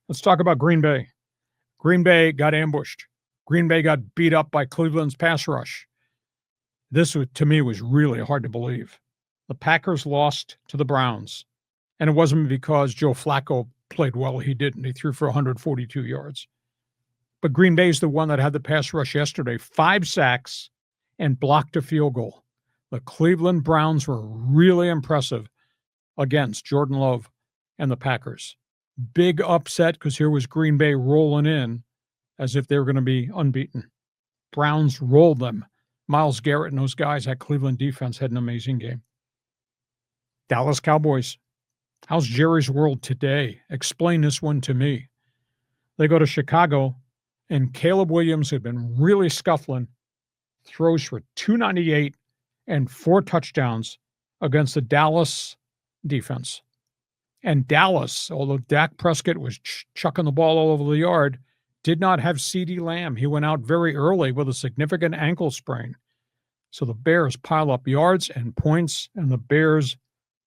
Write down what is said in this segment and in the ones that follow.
Let's talk about Green Bay. Green Bay got ambushed. Green Bay got beat up by Cleveland's pass rush. This, to me, was really hard to believe. The Packers lost to the Browns, and it wasn't because Joe Flacco played well. He didn't. He threw for 142 yards. But Green Bay's the one that had the pass rush yesterday, 5 sacks and blocked a field goal. The Cleveland Browns were really impressive against Jordan Love and the Packers. Big upset because here was Green Bay rolling in as if they were going to be unbeaten. Browns rolled them. Myles Garrett and those guys, that Cleveland defense, had an amazing game. Dallas Cowboys. How's Jerry's world today? Explain this one to me. They go to Chicago, and Caleb Williams had been really scuffling, throws for 298 and 4 touchdowns against the Dallas defense. And Dallas, although Dak Prescott was chucking the ball all over the yard, did not have CeeDee Lamb. He went out very early with a significant ankle sprain. So the Bears pile up yards and points, and the Bears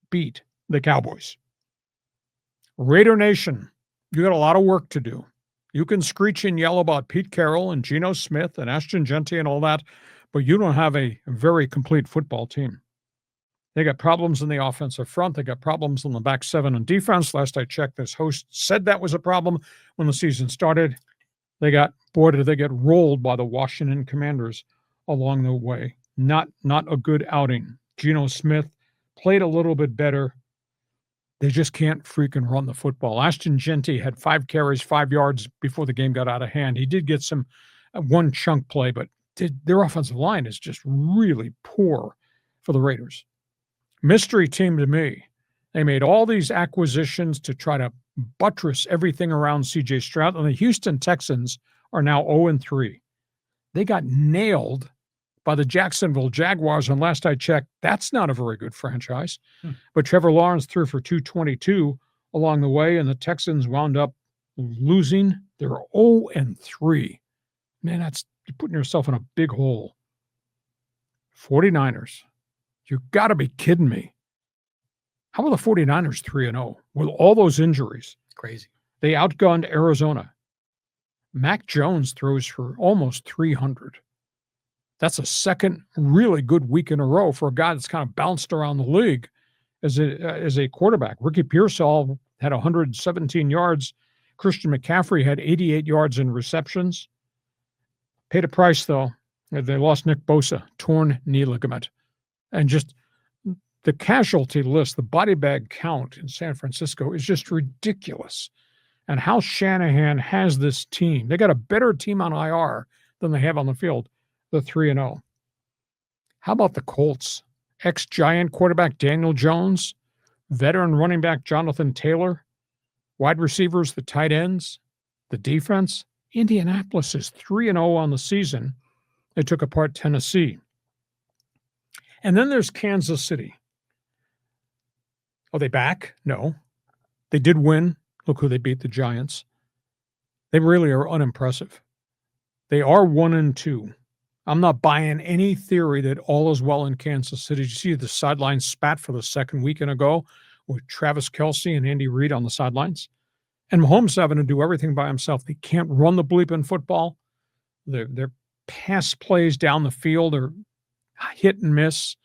beat the Cowboys. Raider Nation, you got a lot of work to do. You can screech and yell about Pete Carroll and Geno Smith and Ashton Jeanty and all that, but you don't have a very complete football team. They got problems in the offensive front. They got problems on the back seven on defense. Last I checked, this host said that was a problem when the season started. They got rolled by the Washington Commanders along the way. Not a good outing. Geno Smith played a little bit better. They just can't freaking run the football. Ashton Jeanty had 5 carries, 5 yards before the game got out of hand. He did get some one chunk play, but their offensive line is just really poor for the Raiders. Mystery team to me. They made all these acquisitions to try to buttress everything around C.J. Stroud, and the Houston Texans are now 0-3. They got nailed by the Jacksonville Jaguars, and last I checked, that's not a very good franchise. But Trevor Lawrence threw for 222 along the way, and the Texans wound up losing. They're 0-3. Man, that's you're putting yourself in a big hole. 49ers. You got to be kidding me. How are the 49ers 3-0 with all those injuries? Crazy. They outgunned Arizona. Mac Jones throws for almost 300. That's a second really good week in a row for a guy that's kind of bounced around the league as a quarterback. Ricky Pearsall had 117 yards. Christian McCaffrey had 88 yards in receptions. Paid a price, though. They lost Nick Bosa, torn knee ligament. And just the casualty list, the body bag count in San Francisco is just ridiculous. And how Shanahan has this team. They got a better team on IR than they have on the field. The 3-0. How about the Colts? Ex-Giant quarterback Daniel Jones, veteran running back Jonathan Taylor, wide receivers, the tight ends, the defense. Indianapolis is 3-0 on the season. They took apart Tennessee. And then there's Kansas City. Are they back? No. They did win. Look who they beat, the Giants. They really are unimpressive. They are 1-2. I'm not buying any theory that all is well in Kansas City. Did you see the sideline spat for the second weekend ago with Travis Kelce and Andy Reid on the sidelines? And Mahomes having to do everything by himself. They can't run the bleep in football. Their pass plays down the field are hit and miss.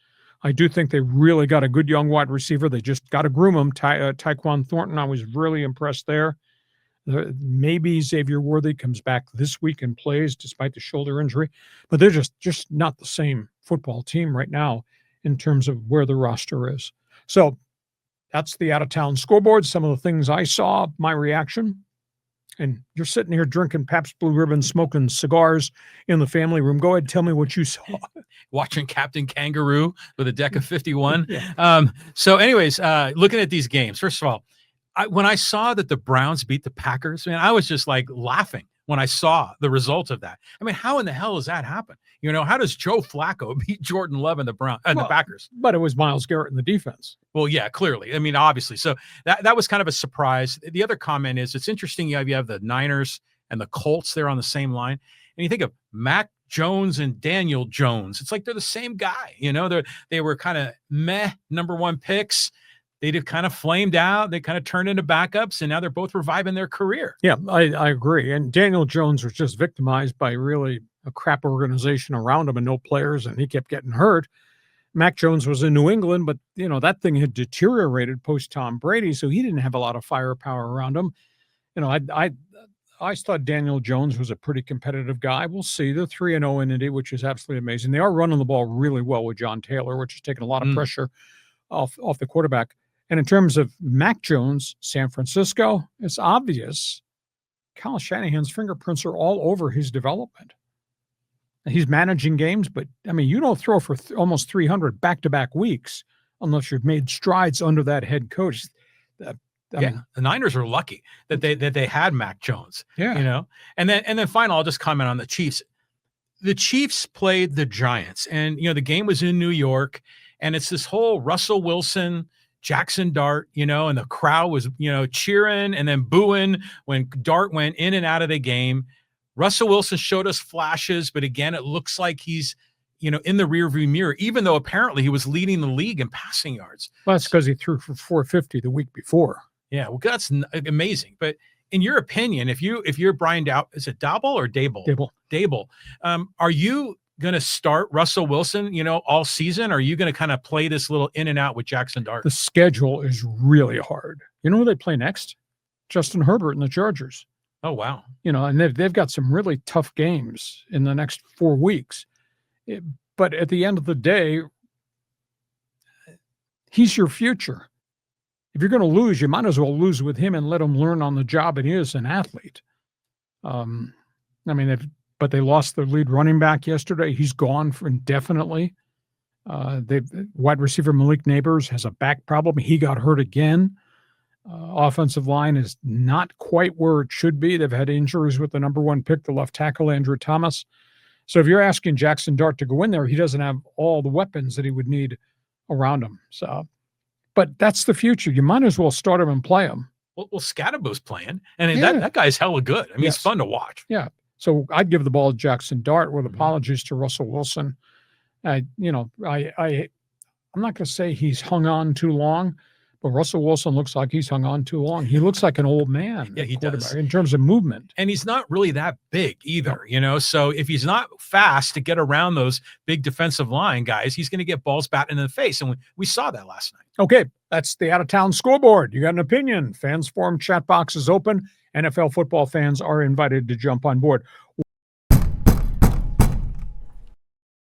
I do think they really got a good young wide receiver. They just got to groom him. Tyquan Thornton, I was really impressed there. Maybe Xavier Worthy comes back this week and plays despite the shoulder injury. But they're just not the same football team right now in terms of where the roster is. So that's the out-of-town scoreboard. Some of the things I saw, my reaction. And you're sitting here drinking Pabst Blue Ribbon, smoking cigars in the family room. Go ahead and tell me what you saw. Watching Captain Kangaroo with a deck of 51. Yeah. So anyways, looking at these games, first of all, when I saw that the Browns beat the Packers, man, I was just like laughing when I saw the result of that. I mean, how in the hell does that happen? You know, how does Joe Flacco beat Jordan Love and the Packers? But it was Myles Garrett in the defense. Well, yeah, clearly. I mean, obviously. So that was kind of a surprise. The other comment is it's interesting. You have the Niners and the Colts there on the same line. And you think of Mac Jones and Daniel Jones. It's like they're the same guy. You know, they were kind of meh number 1 picks. They just kind of flamed out. They kind of turned into backups, and now they're both reviving their career. Yeah, I agree. And Daniel Jones was just victimized by really a crap organization around him and no players, and he kept getting hurt. Mac Jones was in New England, but that thing had deteriorated post Tom Brady, so he didn't have a lot of firepower around him. I thought Daniel Jones was a pretty competitive guy. We'll see. They're 3-0 in Indy, which is absolutely amazing. They are running the ball really well with John Taylor, which is taking a lot of pressure off the quarterback. And in terms of Mac Jones, San Francisco, it's obvious Kyle Shanahan's fingerprints are all over his development. He's managing games, but you don't throw for almost 300 back-to-back weeks unless you've made strides under that head coach. The Niners are lucky that they had Mac Jones. Yeah, and then final, I'll just comment on the Chiefs. The Chiefs played the Giants, and the game was in New York, and it's this whole Russell Wilson, Jackson Dart, and the crowd was cheering and then booing when Dart went in and out of the game. Russell Wilson showed us flashes, but again, it looks like he's, in the rearview mirror, even though apparently he was leading the league in passing yards. Well, that's because he threw for 450 the week before. Yeah, well, that's amazing. But in your opinion, if you're Brian is it Daboll or Dable? Dable. Are you going to start Russell Wilson, all season? Or are you going to kind of play this little in and out with Jackson Dart? The schedule is really hard. You know who they play next? Justin Herbert and the Chargers. Oh, wow. And they've got some really tough games in the next 4 weeks. But at the end of the day, he's your future. If you're going to lose, you might as well lose with him and let him learn on the job and he is an athlete. But they lost their lead running back yesterday. He's gone for indefinitely. Wide receiver Malik Neighbors has a back problem. He got hurt again. Offensive line is not quite where it should be. They've had injuries with the number 1 pick, the left tackle, Andrew Thomas. So if you're asking Jackson Dart to go in there, he doesn't have all the weapons that he would need around him. So, but that's the future. You might as well start him and play him. Well, Scadaboo's playing, and that guy's hella good. It's fun to watch. Yeah. So I'd give the ball to Jackson Dart with apologies to Russell Wilson. I'm not going to say he's hung on too long, but Russell Wilson looks like he's hung on too long. He looks like an old man. Yeah, he does. In terms of movement. And he's not really that big either, So if he's not fast to get around those big defensive line guys, he's going to get balls batted in the face. And we saw that last night. Okay, that's the out-of-town scoreboard. You got an opinion? Fans Forum chat box is open. NFL football fans are invited to jump on board.